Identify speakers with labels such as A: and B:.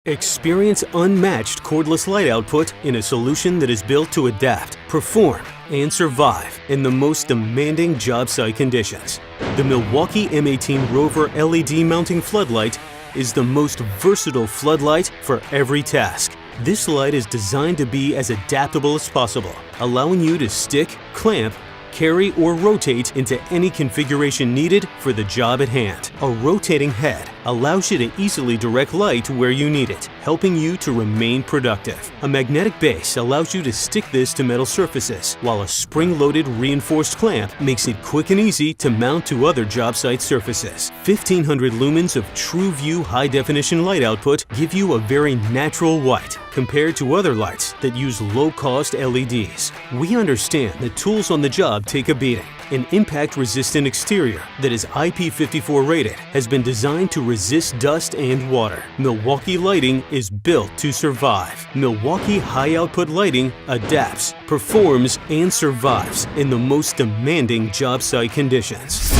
A: Experience unmatched cordless light output in a solution that is built to adapt, perform, and survive in the most demanding job site conditions. The Milwaukee M18 Rover LED mounting floodlight is the most versatile floodlight for every task. This light is designed to be as adaptable as possible, allowing you to stick, clamp, carry, or rotate into any configuration needed for the job at hand. A rotating head allows you to easily direct light where you need it, helping you to remain productive. A magnetic base allows you to stick this to metal surfaces, while a spring-loaded reinforced clamp makes it quick and easy to mount to other job site surfaces. 1500 lumens of TrueView high-definition light output give you a very natural white compared to other lights that use low-cost LEDs. We understand that tools on the job take a beating. An impact-resistant exterior that is IP54 rated has been designed to resist dust and water. Milwaukee lighting is built to survive. Milwaukee high-output lighting adapts, performs, and survives in the most demanding job site conditions.